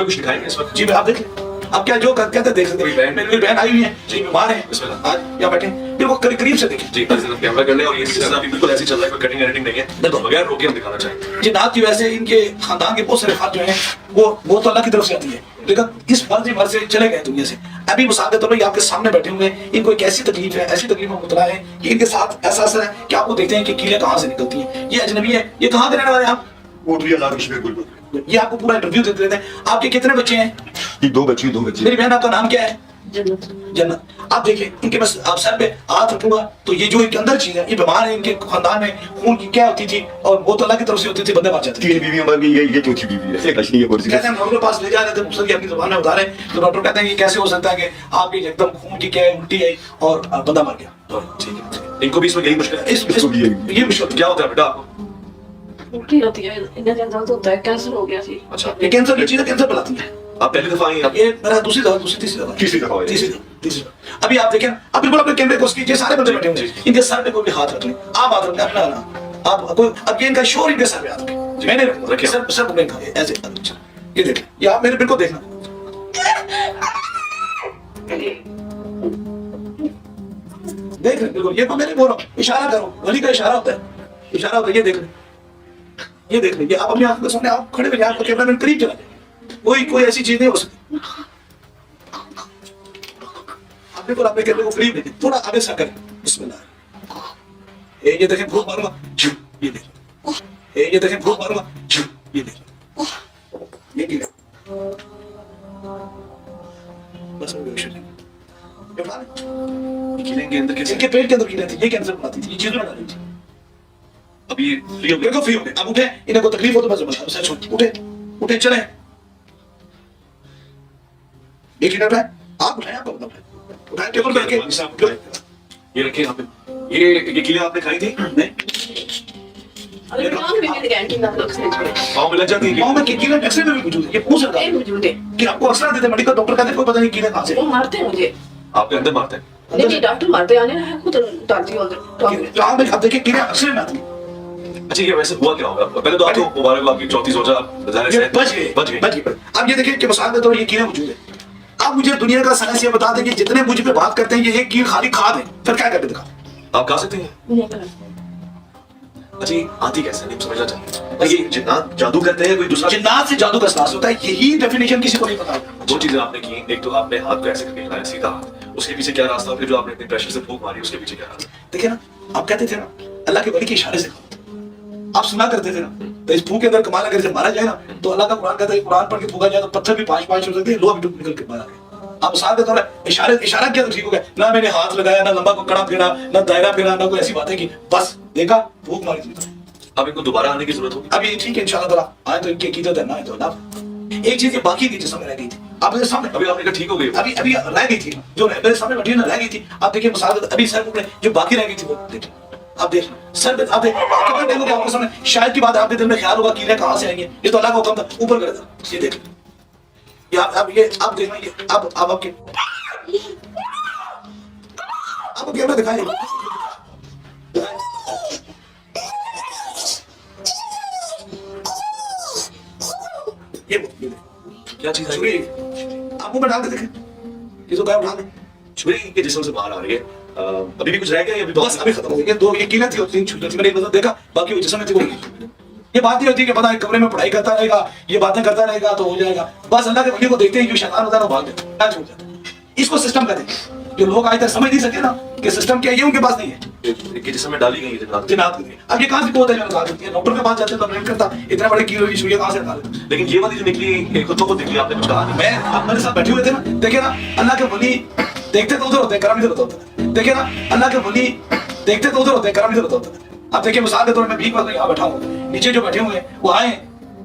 कुछ दिखाएंगे इस वक्त? जी आप देख लें, आप क्या जो कहते हैं देख सकते हैं। मेरी बहन आई हुई है जी, बीमार है, आज यहाँ बैठे बिल्कुल करीब से देखें जी कैमरा कर ले, और ये सिलसिला अभी बिल्कुल ऐसे चल रहा है, कोई कटिंग एडिटिंग नहीं है, बिल्कुल। बगैर रोके हम दिखाना चाहेंगे। जिन्नात की वजह से इनके खानदान के बहुत सारे फात जो हैं वो तो अल्लाह की तरफ से आती है, लेकिन इस मर्जी से चले गए दुनिया से। अभी मिसाल के तौर पर आपके सामने बैठे हुए हैं, इनको एक ऐसी तकलीफ है, ऐसी तकलीफ में मुबतला है कि इनके साथ ऐसा असर है कि आपको देखते हैं कि कीड़े कहाँ से निकलती हैं। ये अजनबी है, ये कहाँ के रहने वाले हैं आप? ये आपको पूरा इंटरव्यू देते रहते हैं। आपके कितने बच्चे हैं? ये दो बच्ची मेरी बहन, आपका नाम क्या है? जन्नत। जन्नत। आप देखिए इनके बस आप सर पे हाथ रखूंगा तो ये जो इनके अंदर चीज है, ये बीमार है, इनके खानदान में खून की क्या होती थी और वो तो अल्लाह की तरफ से होती थी, बंदे मर जाते थे। 3 बीवी मर गई, ये चौथी बीवी है। एक नहीं है और कहते हैं डॉक्टर के पास ले जा रहे थे, मुफ्त की अपनी जुबान में बता रहे, तो डॉक्टर कहते हैं ये कैसे हो सकता है कि आपकी एकदम खून की क्या है, उल्टी आई और बंदा मर गया। ठीक है, इनको भी इसमें यही मुश्किल है। ये मुश्किल क्या होता है बेटा आपको? उल्टी होती है, इन्हें दर्द होता है, कैंसर हो गया थी। अच्छा, ये कैंसर की चीजें कैंसर बुलाती है। आप पहली दफा आई हैं? ये मेरा तीसरी दफा तीसरी दफा। अभी आप देखें, अब बिल्कुल अपने कैमरे को कीजिए, सारे बंदे बैठे हुए हैं, इनके सर पे कोई भी हाथ रख लें, आप हाथ रखें अपना ना, आप कोई अब ये इनका शोर इनके सर पे हाथ रखें, मैंने रखे सर पकड़े इनका ऐसे, ये देखें, ये आप मेरे बिल्कुल देखना, देख रहे बिल्कुल, ये तो मैंने बोल रहा हूँ, इशारा करो, वली का इशारा होता है, इशारा होता है, ये देख रहे, ये देख रहे, ये आप अपनी आंखों के सामने आप खड़े हुए, आपको कैमरा मैन करीब चला जाए, कोई ऐसी चीज नहीं हो सकती। आप बिल्कुल अपने कैमरे को करीब देखें, थोड़ा आगे सा करें, बिस्मिल्लाह। ये देखें भूख मारूंगा, ये देखें, ये देखें भूख मारूंगा, ये देखें, ये गिरा, बस हो गया। कीड़े के अंदर कैसे? इनके पेट के अंदर कीड़े थी, ये कैंसर बनाती थी, ये चीज बना रही थी। अभी ये फ्री हो गया? बिल्कुल फ्री हो गए, अब उठे, इन्हें कोई तकलीफ हो तो बस बस छोड़, उठे उठे चले, एक मिनट है, आप उठाएं, आपको बताओ, उठाएं टेबल पे रखें, ये रखे यहाँ पे। ये कीड़े आपने खाई थी? नहीं अगर कान में भी गारंटी ना लग सकती पाँव में लग जाती है गाँव में कीड़े एक्सरे में भी मौजूद है, ये पूछ रहा है। मौजूद है, कि आपको अक्सर देते मेडिकल डॉक्टर कहते हैं कोई पता नहीं कीड़े कहाँ से, वो मारते हैं मुझे। आपके अंदर मारते हैं? नहीं डॉक्टर मारते आने रहा है, खुद डालती हूँ अंदर। तो आप देखिए कीड़े अक्सर में आते हैं। अच्छा, ये वैसे हुआ क्या होगा? पहले तो आपको मुबारक हो, आपकी चौथी सोचा, आप बच गए। अब ये देखिए कि मिसाल के तौर पर ये कीड़े मौजूद है। अब मुझे दुनिया का साइंस ये बता दें कि जितने मुझ पे बात करते हैं कि ये कीड़ खाली खाद है, फिर क्या करके दिखा? आप खा सकते हैं? नहीं करा। अच्छा, ये आती कैसे नहीं समझना चाहिए। ये जिन्नात जादू करते हैं, कोई दूसरा? जिन्नात से जादू का एहसास होता है, यही डेफिनेशन किसी को नहीं पता। दो चीजें आपने की, एक तो आपने हाथ को ऐसे करके हिलाया सीधा हाथ, उसके पीछे क्या रास्ता, फिर जो आपने इतने प्रेशर से फूंक मारी उसके पीछे क्या रास्ता? देखिए ना, आप कहते थे ना अल्लाह के वली के इशारे से, आप सुना करते थे ना, तो इस फूंक के अंदर कमाल अगर मारा जाए ना, तो अल्लाह का कुरान कहता है कुरान पढ़ के फूंका जाए तो पत्थर भी 5-5 हो सकते हैं, लोहा भी निकल के मारा गया। आप साथ के तौर पर इशारा किया तो ठीक हो गया ना, मैंने हाथ लगाया ना, लंबा को कड़ा फेरा ना, दायरा फेरा ना, कोई ऐसी बातें की, बस देखा फूंक मारी। अब इनको दोबारा आने की जरूरत होगी? अभी ठीक है इंशाल्लाह ताला, आए तो इनकी अकीदत है ना, है तो ना। एक चीज ये बाकी थी जिसमें रह गई थी, आप मेरे सामने अभी आपने कहा ठीक हो गई? अभी रह गई थी, जो मेरे सामने बैठी ना रह गई थी। आप देखिए मिसाल अभी सर पकड़े, जो बाकी रह गई थी वो देखिए, आप देख सर पे, आप कितना टाइम हो गया आपके सामने, शायद की बात है आपके दिल में ख्याल होगा कीड़े कहाँ से आएंगे, ये तो अल्लाह का हुक्म था, ऊपर कर दो, ये देख, ये आप देखना, ये अब आपके आपको कैमरा दिखाएं, ये क्या चीज छुरी है? आप मुंह में डाल के देखें, ये तो गायब उठा लें, छुरी के जिस्म से बाहर आ रही है। अभी भी कुछ रह गया या अभी बस अभी खत्म हो गया। दो ये कीड़े थी और 3 छुरी थी, मैंने एक नजर देखा, बाकी वो जिस्म में थी वो नहीं। ये बात नहीं होती कि पता है कमरे में पढ़ाई करता रहेगा, ये बातें करता रहेगा तो हो जाएगा, बस अल्लाह के वली को देखते ही जो शैतान होता है वो भाग जाता है, छूट जाता है। इसको सिस्टम कहते हैं, जो लोग आज तक समझ नहीं सके ना कि सिस्टम क्या है, ये उनके पास नहीं है। कि जिसमें डाली गई है जिन्नात। जिन्नात के लिए अब ये कहाँ से पौधे निकाल देती है, डॉक्टर के पास जाते हैं तो नहीं करता, इतने बड़े कीड़े की सुइयां कहाँ से निकाल देते? लेकिन ये वाली जो निकली खुद को निकली, आपने कुछ कहा नहीं? मैं आप मेरे साथ बैठे हुए थे ना, देखे ना अल्लाह के वली देखते तो उधर होते हैं, करम इधर होता है। देखे ना अल्लाह के वली देखते तो उधर होते हैं, करम इधर होता है। आप देखिए मिसाल के तौर में भीख मांगने यहाँ बैठा हूँ, नीचे जो बैठे हुए हैं वो आए,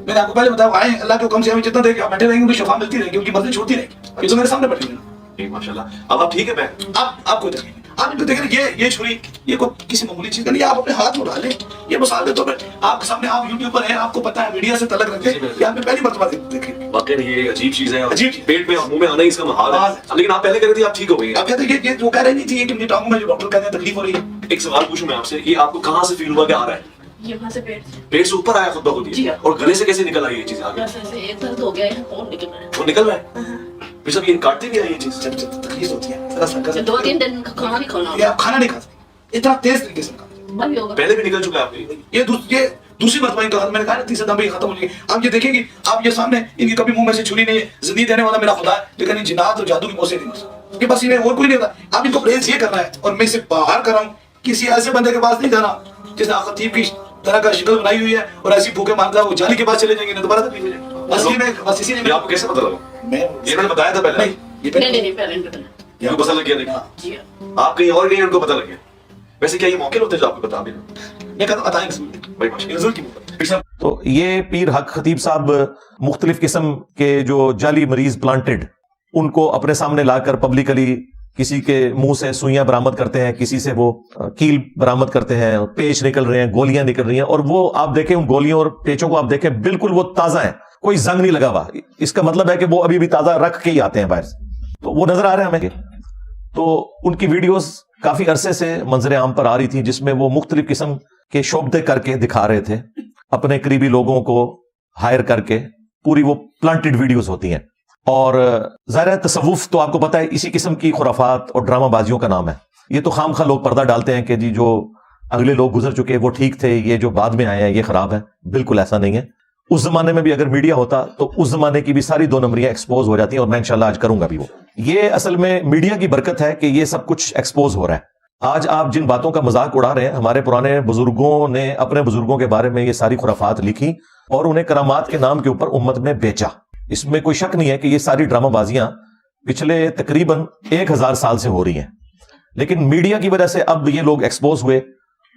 मैंने आपको पहले बताया वो आए, अल्लाह के हुक्म से हमें जितना देर आप बैठे रहेंगे उनकी शफा मिलती रहेगी, उनकी मर्जी छोड़ती रहेगी। ये तो मेरे सामने बैठे हुए हैं। ठीक, माशाल्लाह। अब आप ठीक है? मैं आप कोई तकलीफ नहीं, आप इनको देखें, ये छुरी ये कोई किसी मामूली चीज का नहीं, आप अपने हाथ में उठा लें, ये मिसाल के तौर पर आपके सामने, आप यूट्यूब पर हैं, आपको पता है मीडिया से तलक रखते हैं, ये आपने पहली मर्तबा देखें। वाकई ये अजीब चीज है, अजीब चीज। पेट में और मुंह में आना ही इसका महाल है। लेकिन आप पहले कह रहे थे आप ठीक हो गई हैं। अब कहते हैं ये जो कह रहे नहीं थी कि मुझे टांगों में जो डॉक्टर कहते हैं तकलीफ हो रही है। एक सवाल पूछूं मैं आपसे, ये आपको कहाँ से फील हुआ कि आ रहा है? ये वहाँ से पेट से पेट से ऊपर आया खुद बखुद जी ये? हाँ। और गले से कैसे निकल आई ये चीज आगे? बस ऐसे एक दर्द हो गया है, खून निकल रहा है। वो निकल रहा है? फिर सब ये काटती भी है ये चीज? जब तकलीफ होती है जरा सा तो 2-3 दिन का खाना नहीं खाना ये आप खाना नहीं खा सकते इतना तेज तरीके से खाते बंद भी होगा। पहले भी निकल चुका है आपके? ये दूसरी बात मैंने कहा, मैंने कहा ना तीसरा दम भी खत्म हो जाएगी। आप ये देखेंगे, आप ये सामने इनकी कभी मुंह में से छुरी नहीं है, जिंदगी देने वाला मेरा खुदा है, लेकिन इन जिन्नात और जादू की मौत से नहीं मर कि बस इन्हें और कोई नहीं होता। आप इनको परहेज ये करना है और मैं इसे बाहर कर रहा हूँ, किसी ऐसे बंदे के पास नहीं जाना जिसने खतीब की तरह का शिकल बनाई हुई है और ऐसी भूखे मारता है, वो जाली के पास चले जाएंगे, दोबारा तकलीफ हो जाएगी। बस इसी ये आपको कैसे पता लगा? मैं ये मैंने बताया था पहले? नहीं पहले नहीं पता। इनको पता लग गया? नहीं, जी हाँ। आप कहीं और गए, उनको पता लग गया? वैसे क्या ये मौके होते हैं जो आपको बता भी ना? मैं कहता हूँ बताएंगे भाई माशाल्लाह, नज़र की मुद्दा। तो ये पीर हक खतीब साहब मुख्तलिफ किस्म के जो जाली मरीज प्लांटेड उनको अपने सामने लाकर पब्लिकली किसी के मुंह से सुइयां बरामद करते हैं, किसी से वो कील बरामद करते हैं, पेच निकल रहे हैं, गोलियां निकल रही हैं, और वो आप देखें उन गोलियों और पेचों को आप देखें बिल्कुल वो ताजा है, कोई जंग नहीं लगा हुआ। इसका मतलब है कि वो अभी भी ताजा रख के ही आते हैं बाहर से, तो वो नजर आ रहे हैं हमें। तो उनकी वीडियोस काफी अरसे से मंजर आम पर आ रही थी, जिसमें वो मुख्तलिफ किस्म के शोबदे करके दिखा रहे थे, अपने करीबी लोगों को हायर करके, पूरी वो प्लांटेड वीडियोस होती हैं। और ज़ाहिर है तसव्वुफ तो आपको पता है इसी किस्म की खुराफात और ड्रामाबाजियों का नाम है। ये तो खाम खा लोग पर्दा डालते हैं कि जी जो अगले लोग गुजर चुके वो ठीक थे, ये जो बाद में आए हैं ये खराब है। बिल्कुल ऐसा नहीं है। उस जमाने में भी अगर मीडिया होता तो उस जमाने की भी सारी 2 नंबरियां एक्सपोज हो जाती हैं, और मैं इंशाल्लाह आज करूंगा भी वो। ये असल में मीडिया की बरकत है कि ये सब कुछ एक्सपोज हो रहा है। आज आप जिन बातों का मजाक उड़ा रहे हैं, हमारे पुराने बुजुर्गों ने अपने बुजुर्गों के बारे में ये सारी खुराफात लिखी और उन्हें करामात के नाम के ऊपर उम्मत में बेचा। इसमें कोई शक नहीं है कि ये सारी ड्रामाबाजियां पिछले तकरीबन 1000 साल से हो रही हैं, लेकिन मीडिया की वजह से अब ये लोग एक्सपोज हुए,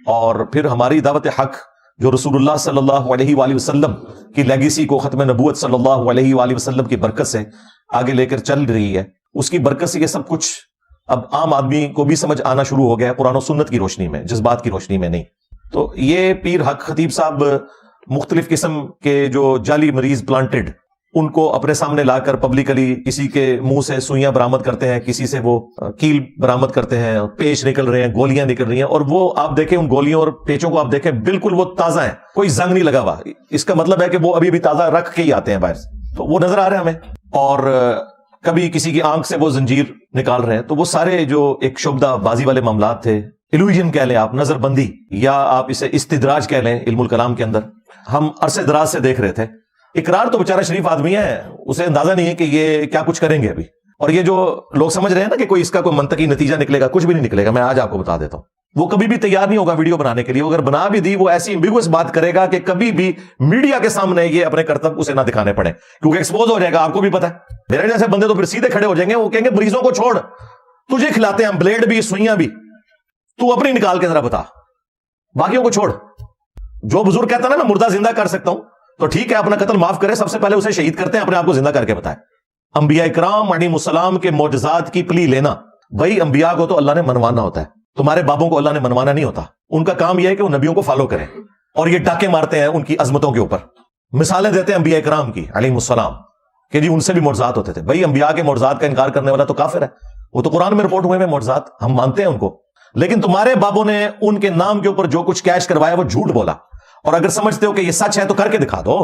और फिर हमारी दावत हक जो रसूलुल्लाह सल्लल्लाहु अलैहि वसल्लम की लेगेसी को खत्म नबूवत सल्लल्लाहु अलैहि वसल्लम की बरकत से आगे लेकर चल रही है, उसकी बरकत से ये सब कुछ अब आम आदमी को भी समझ आना शुरू हो गया, कुरान और सुन्नत की रोशनी में, जज्बात की रोशनी में नहीं। तो ये पीर हक खतीब साहब मुख्तलिफ किस्म के जो जाली मरीज प्लांटेड उनको अपने सामने लाकर पब्लिकली किसी के मुंह से सुइयां बरामद करते हैं, किसी से वो कील बरामद करते हैं, पेच निकल रहे हैं, गोलियां निकल रही हैं, और वो आप देखें उन गोलियों और पेचों को आप देखें बिल्कुल वो ताजा है, कोई जंग नहीं लगा हुआ। इसका मतलब है कि वो अभी भी ताजा रख के ही आते हैं बाहर से, तो वो नजर आ रहे हैं हमें। और कभी किसी की आंख से वो जंजीर निकाल रहे हैं, तो वो सारे जो एक शुबदा बाजी वाले मामलात थे, इल्यूजन कह लें आप, नजरबंदी, या आप इसे इस्तिदराज कह लें, इल्मुल कलाम के अंदर हम अरसे दराज से देख रहे थे। इकरार तो बेचारा शरीफ आदमी है, उसे अंदाजा नहीं है कि ये क्या कुछ करेंगे अभी। और ये जो लोग समझ रहे हैं ना कि कोई इसका कोई मंतकी नतीजा निकलेगा, कुछ भी नहीं निकलेगा। मैं आज आपको बता देता हूं, वो कभी भी तैयार नहीं होगा वीडियो बनाने के लिए। अगर बना भी दी, वो ऐसी एम्बिगुअस बात करेगा कि कभी भी मीडिया के सामने ये अपने कर्तव्य उसे ना दिखाने पड़े, क्योंकि एक्सपोज हो जाएगा। आपको भी पता है, मेरे जैसे बंदे तो फिर सीधे खड़े हो जाएंगे, वो कहेंगे मरीजों को छोड़, तुझे खिलाते हैं हम ब्लेड भी सुइयां भी, तू अपनी निकाल के जरा बता, बाकियों को छोड़। जो बुजुर्ग कहता ना मैं मुर्दा जिंदा कर सकता हूं, तो ठीक है, अपना कत्ल माफ करे, सबसे पहले उसे शहीद करते हैं, अपने आप को जिंदा करके बताए। अंबिया इकराम अलैहिस्सलाम के मोजज़ात की प्ली लेना, भाई अंबिया को तो अल्लाह ने मनवाना होता है, तुम्हारे बाबों को अल्लाह ने मनवाना नहीं होता। उनका काम यह है कि वो नबियों को फॉलो करें, और ये टाके मारते हैं उनकी अजमतों के ऊपर, मिसालें देते हैं अंबिया इकराम की अलैहिस्सलाम कि जी उनसे भी मोजज़ात होते थे। भाई अंबिया के मोजज़ात का इनकार करने वाला तो काफिर है, वो तो कुरान में रिपोर्ट हुए हैं मोजज़ात, हम मानते हैं उनको। लेकिन तुम्हारे बाबों ने उनके नाम के ऊपर जो कुछ कैश करवाया वो झूठ बोला, और अगर समझते हो कि ये सच है तो करके दिखा दो,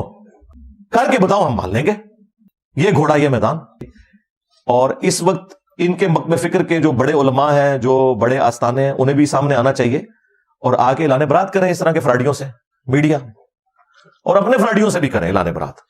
करके बताओ, हम मान लेंगे। ये घोड़ा ये मैदान। और इस वक्त इनके मकबे फिक्र के जो बड़े उलमा हैं, जो बड़े आस्थाने हैं, उन्हें भी सामने आना चाहिए और आके लाने बरात करें इस तरह के फ्राडियों से, मीडिया, और अपने फ्राडियों से भी करें लाने बरात।